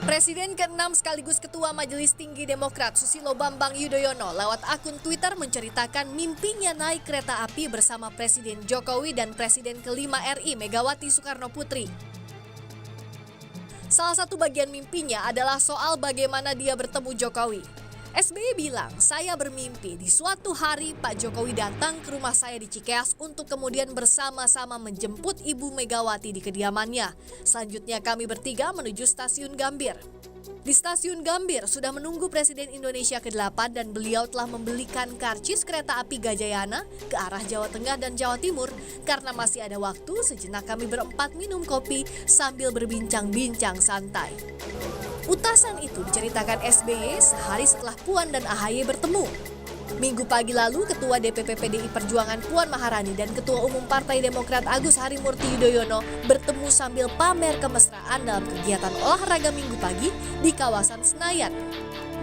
Presiden ke-6 sekaligus Ketua Majelis Tinggi Demokrat Susilo Bambang Yudhoyono lewat akun Twitter menceritakan mimpinya naik kereta api bersama Presiden Jokowi dan Presiden ke-5 RI Megawati Soekarno Putri. Salah satu bagian mimpinya adalah soal bagaimana dia bertemu Jokowi. SBY bilang, saya bermimpi di suatu hari Pak Jokowi datang ke rumah saya di Cikeas untuk kemudian bersama-sama menjemput Ibu Megawati di kediamannya. Selanjutnya kami bertiga menuju stasiun Gambir. Di stasiun Gambir sudah menunggu Presiden Indonesia ke-8 dan beliau telah membelikan karcis kereta api Gajayana ke arah Jawa Tengah dan Jawa Timur. Karena masih ada waktu, sejenak kami berempat minum kopi sambil berbincang-bincang santai. Utasan itu diceritakan SBY sehari setelah Puan dan AHY bertemu. Minggu pagi lalu, Ketua DPP PDI Perjuangan Puan Maharani dan Ketua Umum Partai Demokrat Agus Harimurti Yudhoyono bertemu sambil pamer kemesraan dalam kegiatan olahraga Minggu pagi di kawasan Senayan.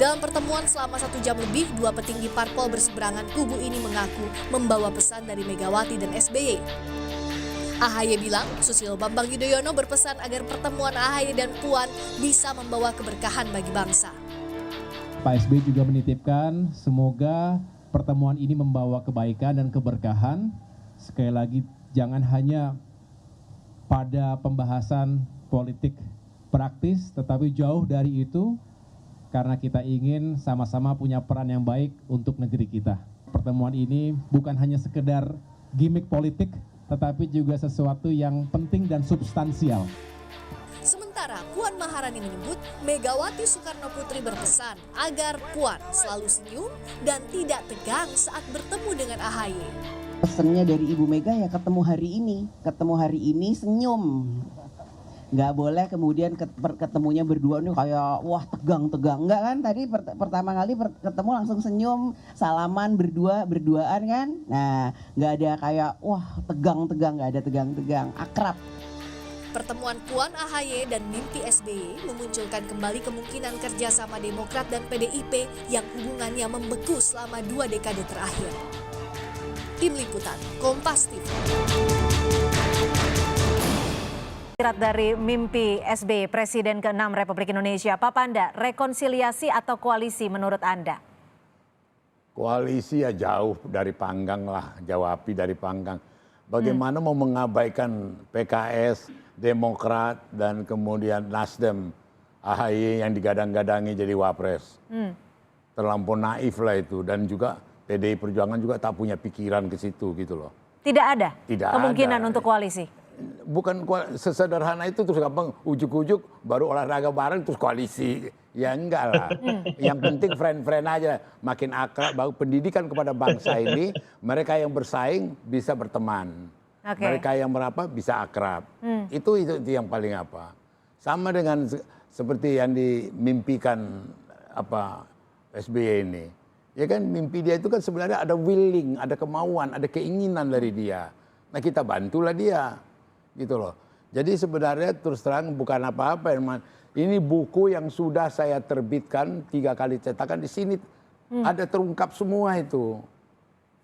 Dalam pertemuan selama 1 jam lebih, dua petinggi parpol berseberangan kubu ini mengaku membawa pesan dari Megawati dan SBY. AHY bilang, Susilo Bambang Yudhoyono berpesan agar pertemuan AHY dan Puan bisa membawa keberkahan bagi bangsa. Pak SBY juga menitipkan semoga pertemuan ini membawa kebaikan dan keberkahan. Sekali lagi, jangan hanya pada pembahasan politik praktis, tetapi jauh dari itu karena kita ingin sama-sama punya peran yang baik untuk negeri kita. Pertemuan ini bukan hanya sekedar gimmick politik, tetapi juga sesuatu yang penting dan substansial. Sementara Puan Maharani menyebut Megawati Soekarno Putri berpesan agar Puan selalu senyum dan tidak tegang saat bertemu dengan AHY. Pesannya dari Ibu Mega ya ketemu hari ini senyum. Nggak boleh kemudian ketemunya berdua nih kayak wah tegang-tegang. Enggak kan, tadi pertama kali ketemu langsung senyum, salaman berduaan kan. Nah nggak ada kayak wah tegang-tegang, nggak ada tegang-tegang, akrab. Pertemuan Puan AHY dan mimpi SBY memunculkan kembali kemungkinan kerjasama Demokrat dan PDIP yang hubungannya membeku selama 2 dekade terakhir. Tim Liputan, Kompas TV. Dari mimpi SBY, Presiden ke-6 Republik Indonesia, Pak Panda, rekonsiliasi atau koalisi menurut Anda? Koalisi ya jauh dari panggang lah, jauh api dari panggang. Bagaimana mau mengabaikan PKS, Demokrat, dan kemudian Nasdem, AHY yang digadang-gadangi jadi wapres. Terlampau naif lah itu, dan juga PDI Perjuangan juga tak punya pikiran ke situ gitu loh. Tidak ada Tidak kemungkinan ada. untuk koalisi? Bukan sesederhana itu terus gampang ujuk-ujuk baru olahraga bareng terus koalisi. Ya enggak lah. Yang penting friend-friend aja, makin akrab, baru pendidikan kepada bangsa ini, mereka yang bersaing bisa berteman. Mereka yang bisa akrab. Itu yang paling apa. Sama dengan seperti yang dimimpikan SBY ini. Ya kan mimpi dia itu kan sebenarnya ada willing, ada kemauan, ada keinginan dari dia. Nah kita bantulah dia. Gitu loh. Jadi sebenarnya terus terang bukan apa-apa. Ini buku yang sudah saya terbitkan 3 kali cetakan di sini ada terungkap semua itu.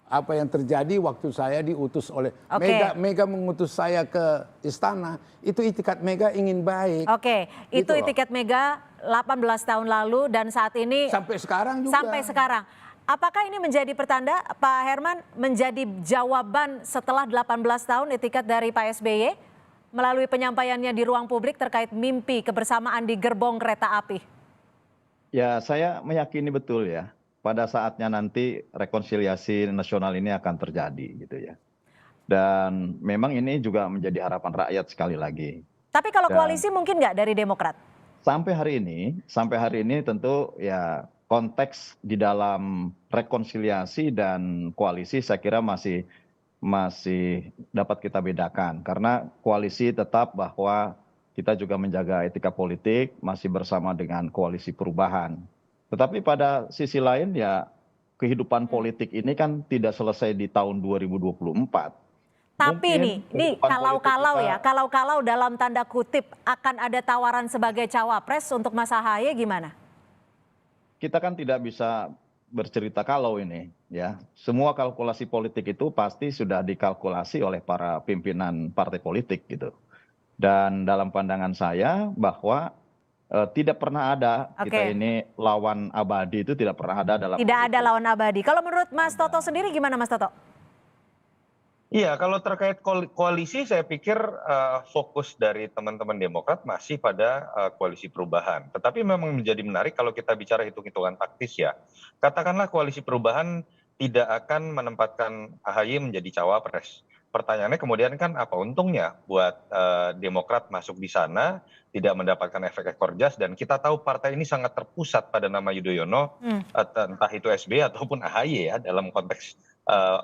Apa yang terjadi waktu saya diutus oleh Mega mengutus saya ke istana, itu itikat Mega ingin baik. Itu itikat Mega 18 tahun lalu dan saat ini sampai sekarang juga. Sampai sekarang. Apakah ini menjadi pertanda, Pak Herman, menjadi jawaban setelah 18 tahun itikat dari Pak SBY melalui penyampaiannya di ruang publik terkait mimpi kebersamaan di gerbong kereta api? Ya, saya meyakini betul ya, pada saatnya nanti rekonsiliasi nasional ini akan terjadi gitu ya. Dan memang ini juga menjadi harapan rakyat sekali lagi. Tapi kalau koalisi mungkin nggak dari Demokrat? Sampai hari ini tentu ya konteks di dalam rekonsiliasi dan koalisi saya kira masih dapat kita bedakan. Karena koalisi tetap bahwa kita juga menjaga etika politik, masih bersama dengan koalisi perubahan. Tetapi pada sisi lain ya kehidupan politik ini kan tidak selesai di tahun 2024. Tapi ini kalau dalam tanda kutip akan ada tawaran sebagai cawapres untuk Mas AHY gimana? Kita kan tidak bisa bercerita kalau ini ya. Semua kalkulasi politik itu pasti sudah dikalkulasi oleh para pimpinan partai politik gitu. Dan dalam pandangan saya bahwa tidak pernah ada kita Oke. ini lawan abadi, itu tidak pernah ada dalam Tidak hal ada itu. lawan abadi. Kalau menurut Mas Toto sendiri gimana Mas Toto? Iya, kalau terkait koalisi, saya pikir fokus dari teman-teman Demokrat masih pada koalisi perubahan. Tetapi memang menjadi menarik kalau kita bicara hitung-hitungan taktis ya. Katakanlah koalisi perubahan tidak akan menempatkan AHY menjadi cawapres. Pertanyaannya kemudian kan apa untungnya buat Demokrat masuk di sana, tidak mendapatkan efek ekor jas, dan kita tahu partai ini sangat terpusat pada nama Yudhoyono, entah itu SBY ataupun AHY ya dalam konteks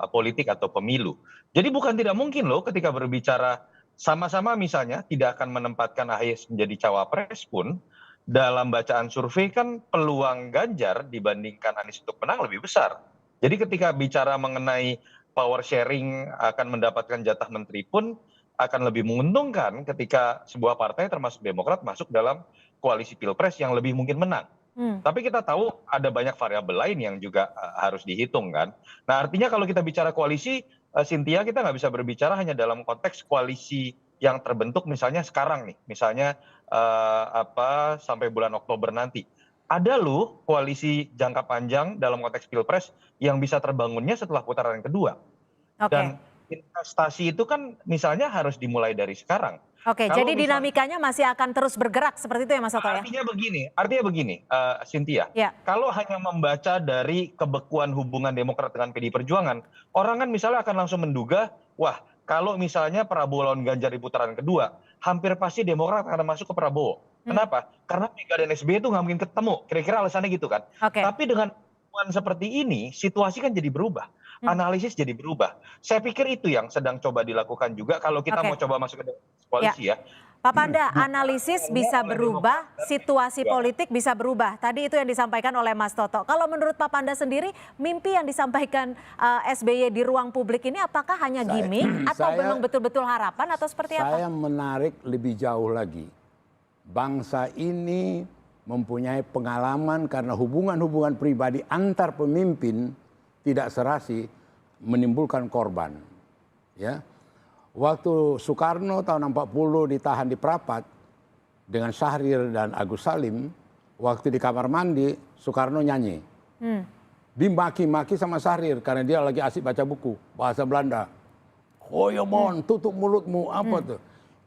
politik atau pemilu. Jadi bukan tidak mungkin loh ketika berbicara sama-sama misalnya tidak akan menempatkan AHY menjadi cawapres pun, dalam bacaan survei kan peluang Ganjar dibandingkan Anies untuk menang lebih besar. Jadi ketika bicara mengenai power sharing akan mendapatkan jatah menteri pun akan lebih menguntungkan ketika sebuah partai termasuk Demokrat masuk dalam koalisi pilpres yang lebih mungkin menang. Tapi kita tahu ada banyak variabel lain yang juga harus dihitung kan. Nah artinya kalau kita bicara koalisi, Cynthia, kita nggak bisa berbicara hanya dalam konteks koalisi yang terbentuk misalnya sekarang nih, misalnya sampai bulan Oktober nanti. Ada loh koalisi jangka panjang dalam konteks pilpres yang bisa terbangunnya setelah putaran kedua. Oke. Dan investasi itu kan misalnya harus dimulai dari sekarang. Oke, Kalau jadi misal- dinamikanya masih akan terus bergerak seperti itu ya Mas Toto ya? Artinya begini, Cynthia. Ya. Kalau hanya membaca dari kebekuan hubungan Demokrat dengan PDI Perjuangan, orang kan misalnya akan langsung menduga, wah kalau misalnya Prabowo lawan Ganjar di putaran kedua, hampir pasti Demokrat akan masuk ke Prabowo. Kenapa? Karena Mega dan SBY itu nggak mungkin ketemu. Kira-kira alasannya gitu kan. Oke. Tapi dengan hubungan seperti ini, situasi kan jadi berubah. Analisis jadi berubah. Saya pikir itu yang sedang coba dilakukan juga kalau kita Oke. mau coba masuk ke koalisi ya. Pak Panda, analisis bisa berubah, situasi politik bisa berubah. Tadi itu yang disampaikan oleh Mas Toto. Kalau menurut Pak Panda sendiri, mimpi yang disampaikan SBY di ruang publik ini apakah hanya gimmick atau memang betul-betul harapan atau seperti apa? Saya menarik lebih jauh lagi. Bangsa ini mempunyai pengalaman karena hubungan-hubungan pribadi antar pemimpin tidak serasi menimbulkan korban. Ya. Waktu Soekarno tahun 40 ditahan di Prapat dengan Syahrir dan Agus Salim, waktu di kamar mandi Soekarno nyanyi. Dimaki-maki sama Syahrir karena dia lagi asik baca buku bahasa Belanda. Koyomon, tutup mulutmu, apa tuh?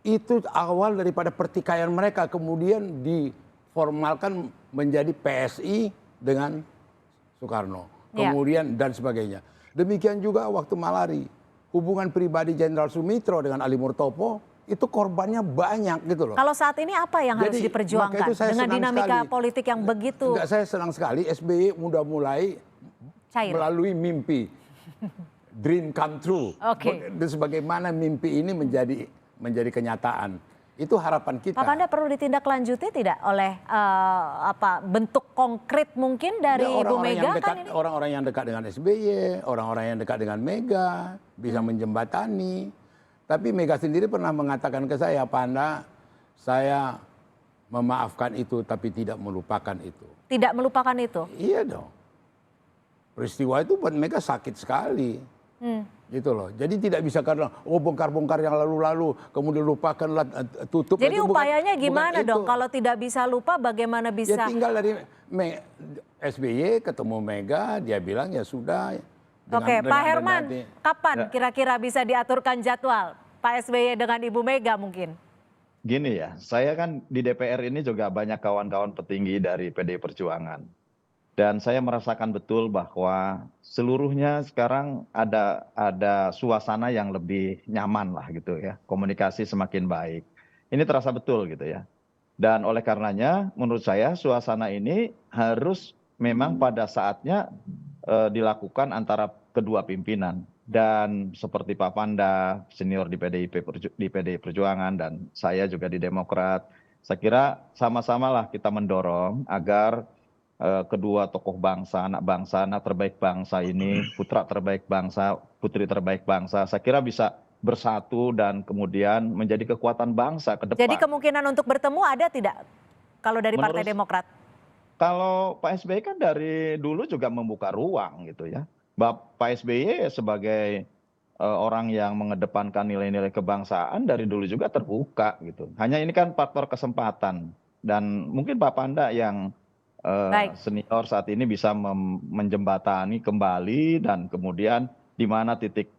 Itu awal daripada pertikaian mereka, kemudian diformalkan menjadi PSI dengan Soekarno. Kemudian dan sebagainya. Demikian juga waktu Malari. Hubungan pribadi Jenderal Sumitro dengan Ali Murtopo itu korbannya banyak gitu loh. Kalau saat ini apa yang harus Jadi, diperjuangkan maka itu saya dengan senang dinamika sekali. politik yang begitu Enggak, saya senang sekali SBY udah mulai cair? melalui mimpi. Dream come true. Oke. Dan sebagaimana mimpi ini menjadi kenyataan. Itu harapan kita. Pak Panda perlu ditindaklanjuti tidak oleh bentuk konkret mungkin dari Ya, Ibu Mega kan ini? orang-orang yang dekat dengan SBY, orang-orang yang dekat dengan Mega bisa menjembatani. Tapi Mega sendiri pernah mengatakan ke saya, Panda, saya memaafkan itu tapi tidak melupakan itu. Tidak melupakan itu? Iya dong. Peristiwa itu buat Mega sakit sekali. Gitu loh. Jadi tidak bisa karena bongkar-bongkar yang lalu-lalu kemudian lupakanlah, tutup. Jadi itu upayanya bukan gimana itu. dong? Kalau tidak bisa lupa bagaimana Ya bisa? tinggal dari SBY ketemu Mega, dia bilang ya sudah. Oke, Pak Herman, kapan kira-kira bisa diaturkan jadwal Pak SBY dengan Ibu Mega mungkin? Gini ya, saya kan di DPR ini juga banyak kawan-kawan petinggi dari PDI Perjuangan. Dan saya merasakan betul bahwa seluruhnya sekarang ada suasana yang lebih nyaman lah gitu ya. Komunikasi semakin baik. Ini terasa betul gitu ya. Dan oleh karenanya menurut saya suasana ini harus memang pada saatnya dilakukan antara kedua pimpinan. Dan seperti Pak Panda, senior di PDI Perjuangan, dan saya juga di Demokrat, saya kira sama-samalah kita mendorong agar kedua tokoh bangsa, anak terbaik bangsa ini, putra terbaik bangsa, putri terbaik bangsa, saya kira bisa bersatu dan kemudian menjadi kekuatan bangsa ke depan. Jadi kemungkinan untuk bertemu ada tidak kalau dari Partai Demokrat? Kalau Pak SBY kan dari dulu juga membuka ruang gitu ya. Pak SBY sebagai orang yang mengedepankan nilai-nilai kebangsaan dari dulu juga terbuka gitu. Hanya ini kan faktor kesempatan. Dan mungkin Pak Panda yang Baik. senior saat ini bisa menjembatani kembali dan kemudian di mana titik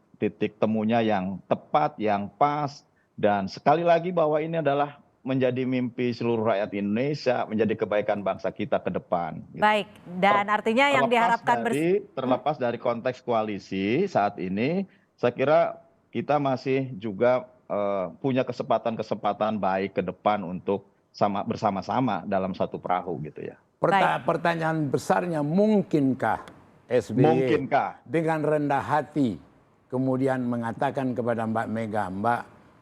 temunya yang tepat, yang pas. Dan sekali lagi bahwa ini adalah menjadi mimpi seluruh rakyat Indonesia, menjadi kebaikan bangsa kita ke depan. Gitu. Baik, dan artinya yang diharapkan Terlepas dari konteks koalisi saat ini, saya kira kita masih juga punya kesempatan baik ke depan untuk bersama-sama dalam satu perahu gitu ya. Pertanyaan besarnya, mungkinkah SBY dengan rendah hati kemudian mengatakan kepada Mbak Mega, Mbak,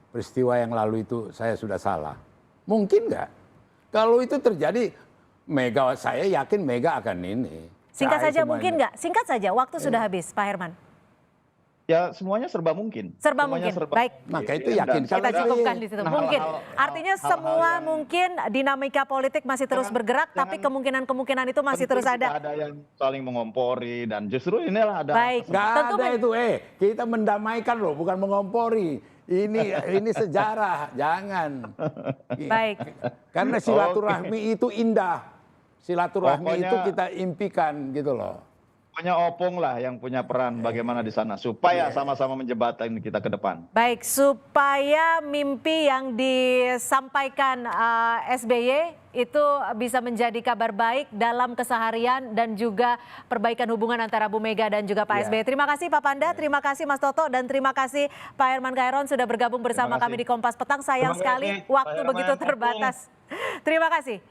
peristiwa yang lalu itu saya sudah salah. Mungkin nggak? Kalau itu terjadi, saya yakin Mega akan ini. Singkat saja mungkin nggak? Singkat saja, waktu sudah habis, Pak Herman. Ya semuanya serba mungkin. Serba mungkin, baik. Maka itu yakin. Kita cukupkan di situ. Mungkin, artinya semua mungkin dinamika politik masih terus bergerak, tapi kemungkinan-kemungkinan itu masih terus ada. Tidak ada yang saling mengompori dan justru inilah ada. Baik. Nggak ada itu, kita mendamaikan loh, bukan mengompori. Ini sejarah, jangan. Baik. Karena silaturahmi itu indah. Silaturahmi itu kita impikan gitu loh. Pokoknya Opung lah yang punya peran bagaimana di sana supaya sama-sama menjembatani kita ke depan. Baik, supaya mimpi yang disampaikan SBY itu bisa menjadi kabar baik dalam keseharian dan juga perbaikan hubungan antara Bu Mega dan juga Pak SBY. Terima kasih Pak Panda, terima kasih Mas Toto, dan terima kasih Pak Herman Khaeron sudah bergabung bersama kami di Kompas Petang. Sayang sekali waktu begitu terbatas. Terima kasih.